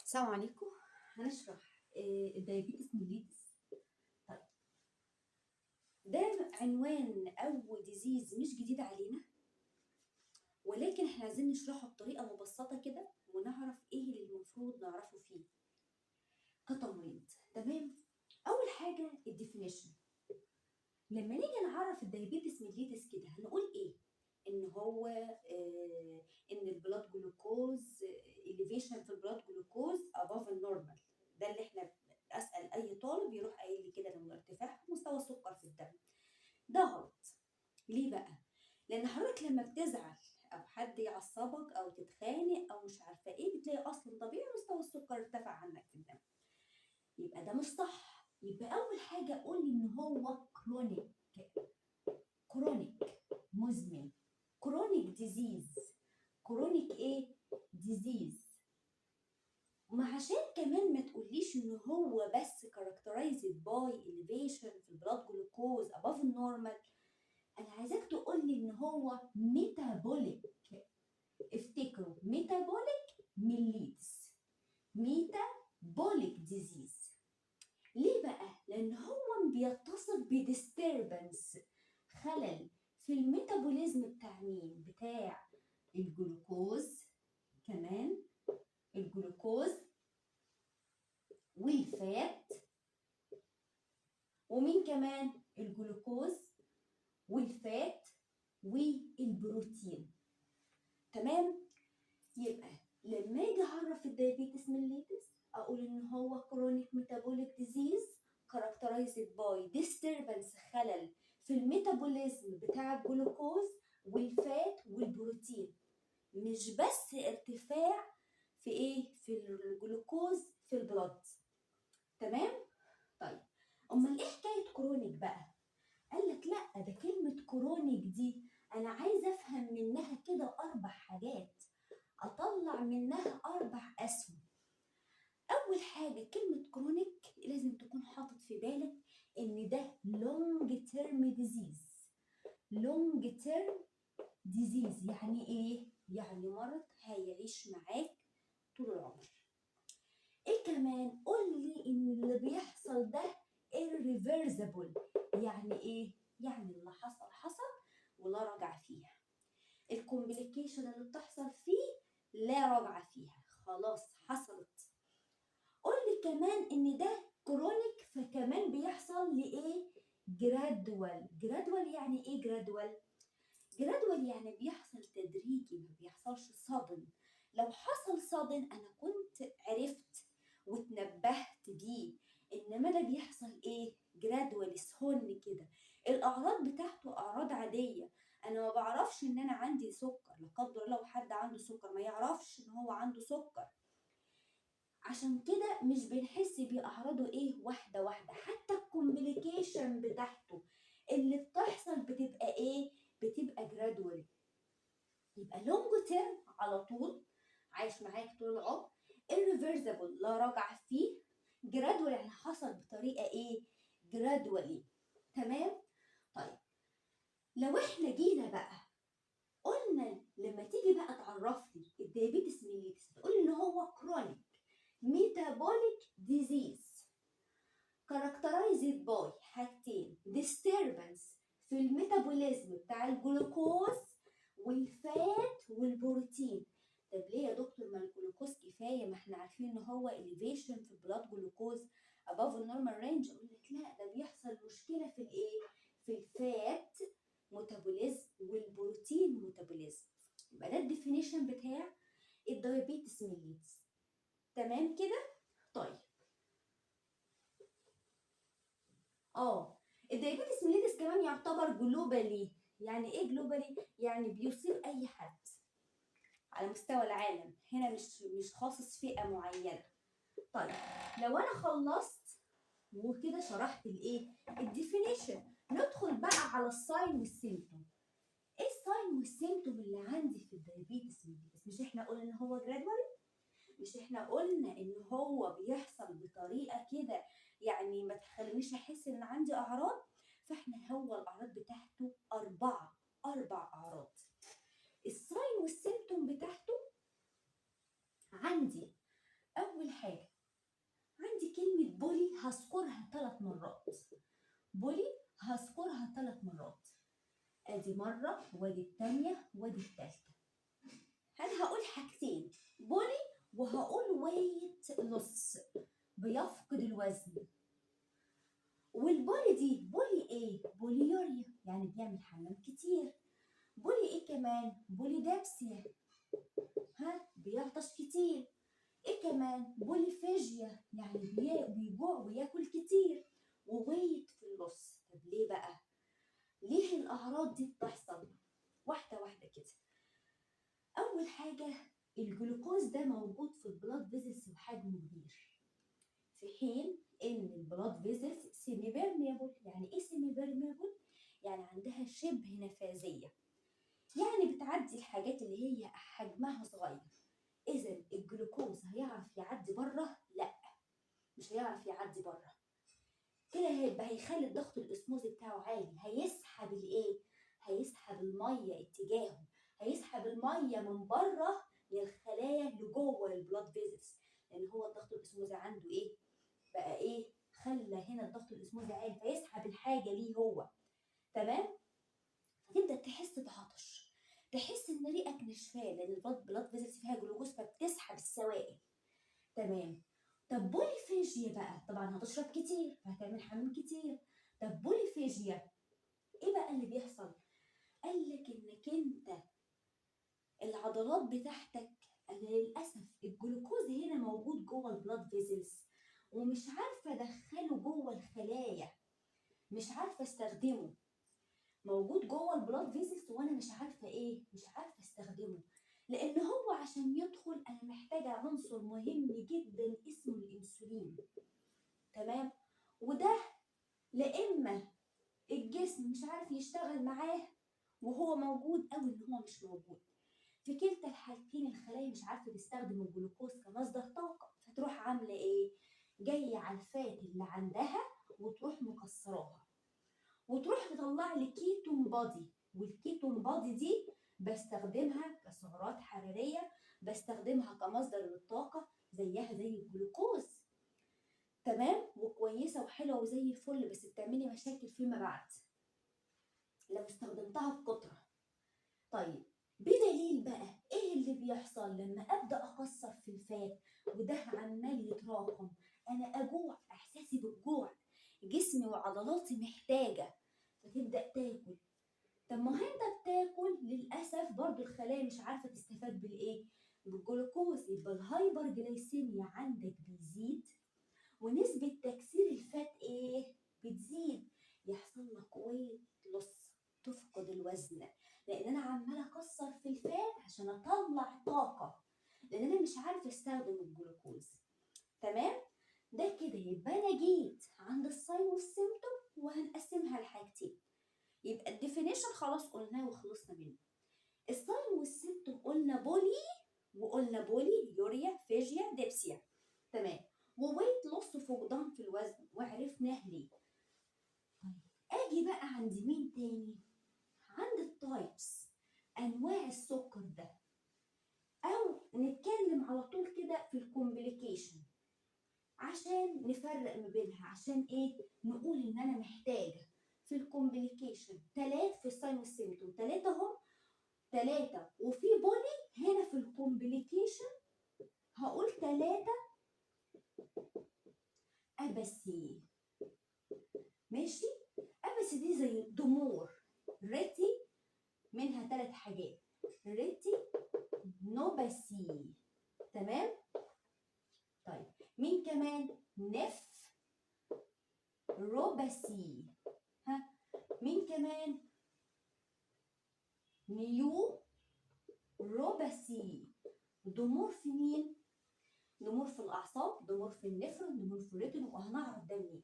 السلام عليكم. هنشرح الدايابيتس ميليتس. طيب، ده عنوان أو ديزيز مش جديد علينا، ولكن احنا عايزين نشرحه بطريقة مبسطة كده ونعرف ايه اللي المفروض نعرفه فيه كتمريض. تمام. أول حاجة الديفينيشن. لما نيجي نعرف الدايابيتس ميليتس كده هنقول ايه؟ ان هو ان البلاد جلوكوز elevation في البلاد جلوكوز above النورمال. ده اللي احنا اسال اي طالب يروح قايل لي كده لما ارتفاع في مستوى السكر في الدم. ده غلط. ليه بقى؟ لان حضرتك لما بتزعل او حد يعصبك او تتخانق او مش عارفه ايه بتلاقي اصلا طبيعي مستوى السكر ارتفع عندك في الدم. يبقى ده مش صح. يبقى اول حاجه قول لي ان هو كرونيك مزمن، كرونيك ديزيز. كرونيك ايه؟ ديزيز. وما عشان كمان ما تقوليش ان هو بس characterized by elevation في البلاد جلوكوز above النورمال، انا عايزاك تقول لي ان هو ميتابوليك. افتكروا ميتابوليك ميليتس، ميتابوليك ديزيز. ليه بقى؟ لان هو بيتصف بديستربنس، خلل في الميتابوليزم بتاع مين؟ بتاع الجلوكوز، كمان الجلوكوز والفات، ومين كمان؟ الجلوكوز والفات والبروتين. تمام. يبقى لما اجي اعرف الدايابيتس ميليتس اقول ان هو كرونيك ميتابوليك ديزيز characterized by disturbance، خلل في الميتابوليزم بتاع الجلوكوز والفات والبروتين. مش بس ارتفاع في ايه؟ في الجلوكوز في البلد. تمام. طيب، امال ايه حكايه كرونيك بقى؟ قال لك لا، ده كلمه كرونيك دي انا عايزه افهم منها كده 4 حاجات، اطلع منها 4 اسهم. اول حاجه كلمه كرونيك لازم تكون حاطط في بالك ان ده لونج تيرم ديزيز. لونج تيرم ديزيز يعني ايه؟ يعني مرض هيعيش معاك طول العمر. ايه كمان؟ قول لي ان اللي بيحصل ده irreversible. يعني ايه؟ يعني اللي حصل حصل ولا رجع فيها. الكومبليكيشن اللي بتحصل فيه لا رجعة فيها، خلاص حصلت. قول لي كمان ان ده كرونيك، فكمان بيحصل لايه؟ جرادوال. جرادوال يعني ايه جرادوال؟ جرادوال يعني بيحصل تدريجي، ما بيحصلش صدم. لو حصل صدم انا كنت عرفت واتنبهت بيه، انما ده بيحصل ايه؟ جرادوال سهل كده. الاعراض بتاعته اعراض عاديه. انا ما بعرفش ان انا عندي سكر، لا قدر الله حد عنده سكر ما يعرفش ان هو عنده سكر. عشان كده مش بنحس بأعراضه ايه واحدة واحدة. حتى الكومبليكيشن بتاعته اللي بتحصل بتبقى ايه؟ بتبقى جرادوال. يبقى لونج تيرم على طول عايش معاك طول العمر. irreversible لا رجعة فيه. جرادوال يعني حصل بطريقة ايه؟ جرادوالي. تمام. طيب، لو احنا جينا بقى قلنا لما تيجي بقى تعرف لي الدايابيتس ميليتس تقول ان هو كرونيك ميتابوليك ديزيز characterized by حاجتين: disturbance في الميتابوليزم بتاع الجلوكوز والفات والبروتين. طب ليه يا دكتور؟ ما الجلوكوز كفايه، ما احنا عارفين ان هو elevation في البلاد جلوكوز above النورمال رينج. اقول لك لا، ده بيحصل مشكله في الايه؟ في الفات ميتابوليزم والبروتين ميتابوليزم. يبقى ده الديفينيشن بتاع الدايابيتس ميليتس. تمام كده. طيب، الدايابيتس ميليتس كمان يعتبر جلوبالي. يعني ايه جلوبالي؟ يعني بيصيب اي حد على مستوى العالم، هنا مش خاصص فئة معينة. طيب، لو انا خلصت وكده شرحت الايه؟ الديفينيشن، ندخل بقى على الساين والسيمتوم. ايه الساين والسيمتوم اللي عندي في الدايابيتس ميليتس؟ مش احنا قلنا ان هو جرادوال؟ مش احنا قلنا ان هو بيحصل بطريقه كده يعني ما تخلينيش احس ان عندي اعراض؟ فاحنا هو الاعراض بتاعته 4 اعراض. الساين والسيمتوم بتاعته عندي اول ادي مره وادي التانيه وادي التالته. انا هقول حاجتين، بولي وهقول ويت لوس، بيفقد الوزن. والبولي دي بولي ايه؟ بوليوريا يعني بيعمل حمام كتير. بولي ايه كمان؟ بوليدابسيا بيعطش كتير. ايه كمان؟ بوليفاجيا يعني بيجوع وياكل كتير. وويت في اللص. طب ليه بقى؟ ليه الاعراض دي بتحصل؟ واحده واحده كده. اول حاجه الجلوكوز ده موجود في البلاد فيزلز بحجم كبير، في حين ان البلاد فيزلز سيمي بيرميبل. يعني ايه سيمي بيرميبل؟ يعني عندها شبه نفاذيه، يعني بتعدي الحاجات اللي هي حجمها صغير. اذا الجلوكوز هيعرف يعدي بره؟ لا، مش هيعرف يعدي بره. كده هيخلي الضغط الاسموزي بتاعه عالي، هيسحب الايه؟ هيسحب الميه اتجاهه، هيسحب الميه من بره للخلايا اللي جوه البلاد فيزلز، لان هو الضغط الاسموزي عنده ايه؟ بقى ايه؟ خلى هنا الضغط الاسموزي عالي، فيسحب الحاجه ليه هو. تمام؟ فتبدا تحس بعطش، تحس ان ريقك نشفان، لان البلاد فيزلز فيها جلوكوز فبتسحب السوائل. تمام. طب بوليفاجيا بقى، طبعا هتشرب كتير فهتعمل حمام كتير. طب بوليفاجيا ايه بقى اللي بيحصل؟ قال لك انك انت العضلات بتاعتك للاسف الجلوكوز هنا موجود جوه البلاد فيزلز ومش عارفه ادخله جوه الخلايا، مش عارفه استخدمه. موجود جوه البلاد فيزلز وانا مش عارفه ايه؟ مش عارفه استخدمه، لان هو عشان يدخل انا محتاجه عنصر مهم جدا اسمه الانسولين. تمام؟ وده لا اما الجسم مش عارف يشتغل معاه وهو موجود، او ان هو مش موجود. في كلتا الحالتين الخلايا مش عارفه تستخدم الجلوكوز كمصدر طاقه، فتروح عامله ايه؟ جايه على الفات اللي عندها وتروح مكسراها وتروح تطلع لي كيتون بادي. والكيتون بادي دي بستخدمها كسعرات حراريه، بستخدمها كمصدر للطاقه زيها زي الجلوكوز. تمام؟ وكويسه وحلوه وزي الفل، بس بتعملي مشاكل فيما بعد لو استخدمتها بكتره. طيب بدليل بقى ايه اللي بيحصل لما ابدا اكسر في الفات وده عمال يتراكم؟ انا اجوع، احساسي بالجوع، جسمي وعضلاتي محتاجه، فتبدا تاكل. طب ما انت بتاكل للاسف برضو الخلايا مش عارفه تستفاد بالايه؟ بالجلوكوز. يبقى الهايبر جلايسيميا عندك بيزيد ونسبه تكسير الفات ايه؟ بتزيد. يحصل لك ويت لوس، تفقد الوزن، لان انا عماله اكسر في الفات عشان اطلع طاقه، لان انا مش عارفه استخدم الجلوكوز. تمام؟ ده كده يبقى انا جيت عند الساين والسيمتوم وهنقسمها لحاجتين. يبقى الديفينيشن خلاص قلناه وخلصنا منه. الساين والسيمتوم قلنا بولي، وقلنا بولي يوريا فيجيا ديبسيا. تمام. وويت لوس فقدان في الوزن وعرفناه ليه. طيب اجي بقى عند مين تاني؟ عند التايبس، انواع السكر ده، او نتكلم على طول كده في الكومبليكيشن عشان نفرق ما بينها. عشان ايه؟ نقول ان انا محتاجه في الكومبليكيشن 3 في الساين والسيمتوم، 3 اهم، 3 وفي بولي. هنا في الكومبليكيشن هقول 3 ابسي. ماشي؟ ابسي دي زي ضمور، ريتي منها 3 حاجات، ريتي نوباسي. تمام؟ طيب مين كمان؟ نف روباسي. مين كمان؟ نيو روباسي. ضمور في مين؟ ضمور في الاعصاب، ضمور في النفرون، ضمور في الريتين، وهنعرف ده منين.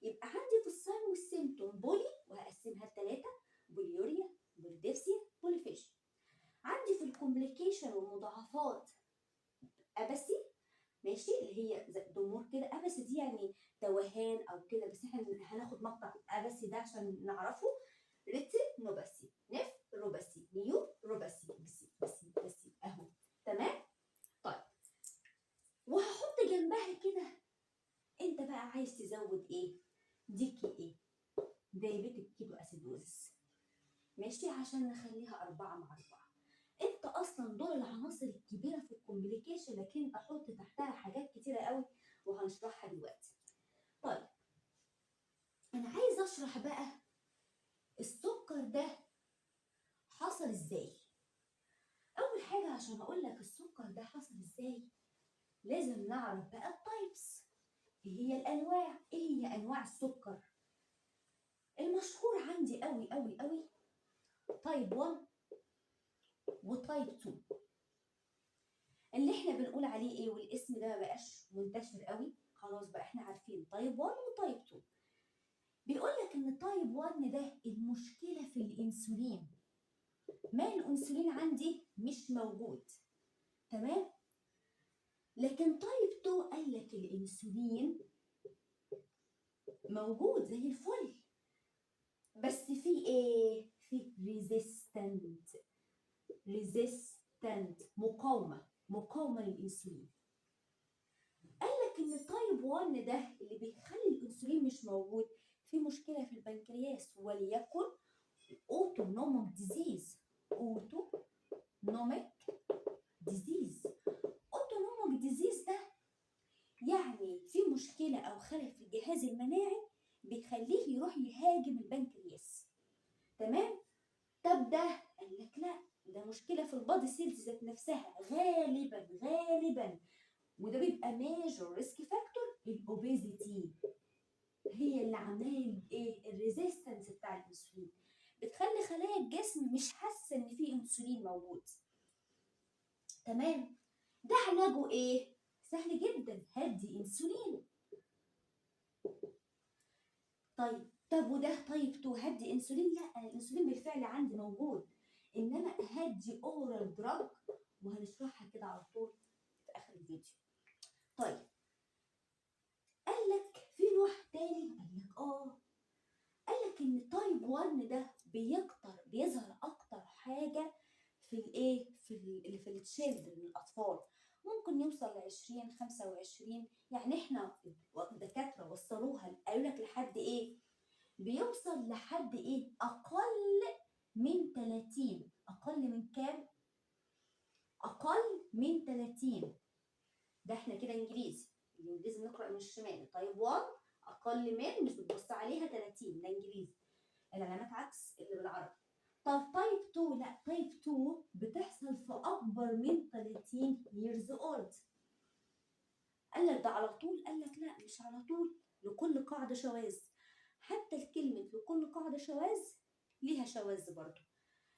يبقى عندي في الساين والسيمتوم بولي وهقسمها ل3: بوليوريا، بوليديبسيا، بوليفيشيا. عندي في الكومبليكيشن والمضاعفات ابسي، ماشي، اللي هي ضمور كده. ابسي دي يعني توهان او كده، بس احنا هناخد مقطع ابسي ده عشان نعرفه. ريتي نوباسي، نف روباسي، نيو روباسي، بسي اهو. تمام؟ طيب وهحط جنبها كده انت بقى عايز تزود ايه؟ ديكي ايه؟ دايبيتك كيتو اسيدوزس. ماشي، عشان نخليها 4 مع 4. انت اصلا دول العناصر الكبيره في الكومبليكيشن، لكن انت حط تحتها حاجات كتيره قوي وهنشرحها دلوقتي. طيب انا عايز اشرح بقى السكر ده حصل ازاي. اول حاجه عشان اقول لك السكر ده حصل ازاي لازم نعرف بقى التايبس، ايه هي الانواع، ايه هي انواع السكر. المشهور عندي قوي قوي قوي تايب 1 وتايب 2، اللي احنا بنقول عليه ايه، والاسم ده ما بقاش منتشر قوي، خلاص بقى احنا عارفين تايب 1 وتايب 2. بيقول لك ان تايب 1 ده المشكله في الانسولين، ما الانسولين عندي مش موجود، تمام. لكن تايب 2 قال لك الانسولين موجود زي الفل، بس في ايه، في ريزيستنت مقاومه للانسولين. قال لك ان تايب 1 ده اللي بيخلي الانسولين مش موجود في مشكله في البنكرياس، وليكن اوتونوميك ديزيز. اوتونوميك ديزيز ده يعني في مشكله او خلل في الجهاز المناعي بيخليه يروح يهاجم البنكرياس، تمام. طب ده قال لك لا، ده مشكله في البادي سيلز ذات نفسها غالبا، وده بيبقى ميجور ريسك فاكتور. الاوبيزيتي هي اللي عامله ايه، الريزيستنس بتاع الانسولين، بتخلي خلايا الجسم مش حاسه ان في انسولين موجود، تمام. ده علاجه ايه، سهل جدا، هدي انسولين. طب وده تايب 2 هدي انسولين؟ لا، الانسولين بالفعل عندي موجود، انما هدي اورال دراج، وهنشرحها كده على طول في اخر الفيديو. طيب قال لك في نوع تاني، قال لك ان تايب 1 ده بيظهر اكتر حاجه في الايه، في التشيلدرن، الاطفال، ممكن يوصل ل 20 25، يعني احنا الدكاتره وصلوها قالوا لك لحد ايه، بيوصل لحد ايه، اقل من 30. اقل من كام؟ اقل من 30. ده احنا كده انجليزي، الانجليزي بنقرا من الشمال. تايب 1 اقل من، مش بتبص عليها 30، ده انجليزي، العلامات عكس اللي بالعربي. طب تايب 2 لا، تايب 2 بتحصل في اكبر من 30 years old. قال لك ده على طول؟ قال لك لا، مش على طول، لكل قاعده شواذ. حتى الكلمه لكل قاعده شواذ ليها شواذ برضه.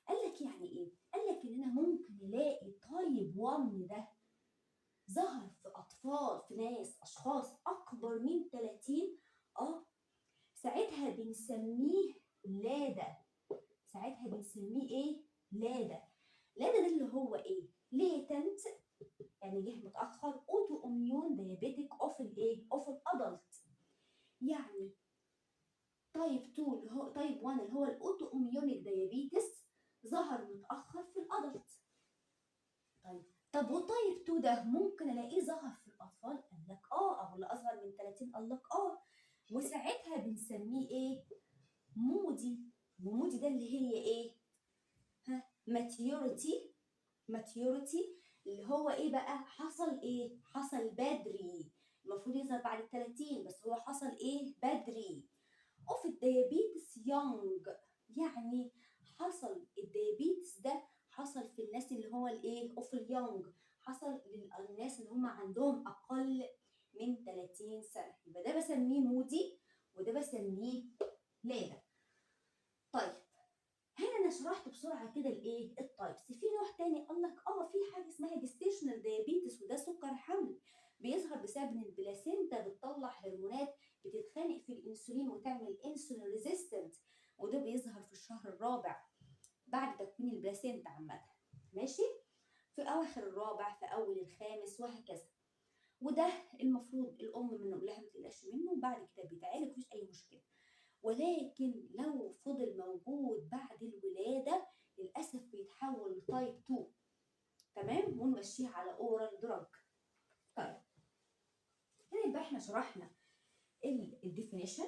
قال لك يعني ايه؟ قال لك اننا ممكن نلاقي تايب 1 ده ظهر في اطفال، في اشخاص اكبر من 30، ساعتها بنسميه لادا. ساعتها بنسميه ايه، لادا. لادا ده اللي هو ايه، ليتنت يعني جه متاخر، اوتو اميون دايابيتيك اوف الايه، اوف الادلت. يعني تايب 2 اللي هو تايب 1 اللي هو الاوتو اميونيك دايابيتس ظهر متاخر في الادلت. طب وتايب 2 ده ممكن الاقيه ظهر في الاطفال؟ قال لك او اللي اصغر من 30، قال لك وساعتها بنسميه ايه، مودي. ومودي ده اللي هي ايه، ماتيوريتي اللي هو ايه بقى، حصل ايه، حصل بدري، المفروض يظهر بعد 30 بس هو حصل ايه، بدري. اوف الديابيتس يونج، يعني حصل الديابيتس ده حصل في الناس اللي هو الايه، اوف اليونج، حصل للناس اللي هم عندهم اقل من 30 سنه، يبقى ده بسميه مودي وده بسميه لادا. طيب هنا انا شرحت بسرعه كده الايه، التايبس. في نوع تاني قال لك في حاجه اسمها جستيشنال دايابيتس، وده سكر حمل، بيظهر بسبب ان البلاسينتا بتطلع هرمونات بتتخانق في الانسولين وتعمل انسولين ريزيستنت، وده بيظهر في الشهر الرابع بعد تكوين البلاسينتا عامه، ماشي، في اواخر الرابع في اول الخامس وهكذا. وده المفروض الام من لها ما تقلقش منه، وبعد كده بيتعالج مفيش اي مشكله. ولكن لو فضل موجود بعد الولاده للاسف بيتحول لتايب 2، تمام، ونمشيه على اورال دراج. طيب هنا يبقى احنا شرحنا الديفينيشن،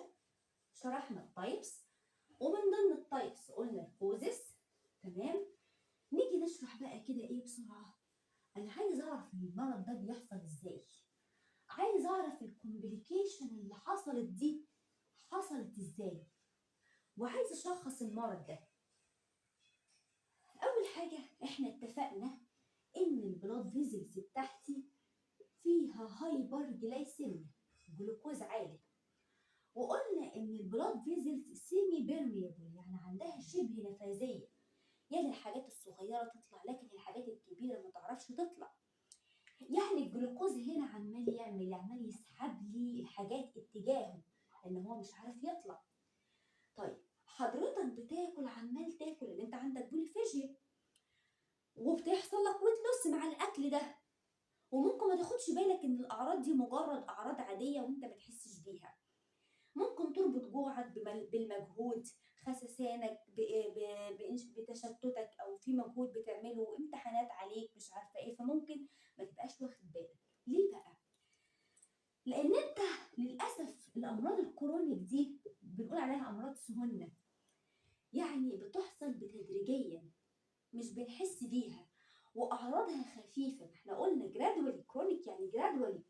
شرحنا التايبس، ومن ضمن التايبس قلنا الكوزس. تمام. نيجي نشرح بقى كده ايه بسرعه. انا عايز اعرف المرض ده بيحصل ازاي، عايز اعرف الكومبليكيشن اللي حصلت دي حصلت ازاي، وعايز اشخص المرض ده. اول حاجه احنا اتفقنا ان البلاد فيزلز بتاعتي فيها هايبر جلايسيميا، جلوكوز عالي. وقلنا ان البلاد فيزلز سيمي بيرميبل، يعني عندها شبه نفاذيه، يعني الحاجات الصغيره تطلع لكن الحاجات الكبيره ما تعرفش تطلع. يعني الجلوكوز هنا عمال يسحب لي الحاجات اتجاهه لان هو مش عارف يطلع. طيب حضرتك بتاكل، عمال تاكل ان انت عندك بوليفيجيا، وبتحصل لك ويت لوس مع الاكل ده، وممكن ما تاخدش بالك ان الاعراض دي مجرد اعراض عاديه وانت ما تحسش بيها. ممكن تربط جوعك بالمجهود، خسسانك بتشتتك، او في مجهود بتعمله، امتحانات عليك مش عارفه ايه، فممكن ما تبقاش واخد بالك. ليه بقى؟ لان انت للاسف الامراض الكرونيك دي بنقول عليها امراض سهنه، يعني بتحصل بتدريجيا مش بنحس بيها، واعراضها خفيفه. احنا قلنا جرادولي كرونيك، يعني جرادولي.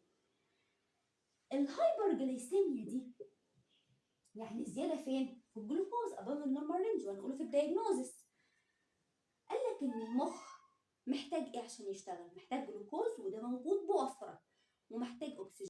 الهايبر جلايسيميا دي يعني زياده فين؟ في الجلوكوز above النورمال رينج، وهنقوله في الدايجنوزس. قال لك ان المخ محتاج ايه عشان يشتغل؟ محتاج جلوكوز وده موجود بوفره، ومحتاج اكسجين.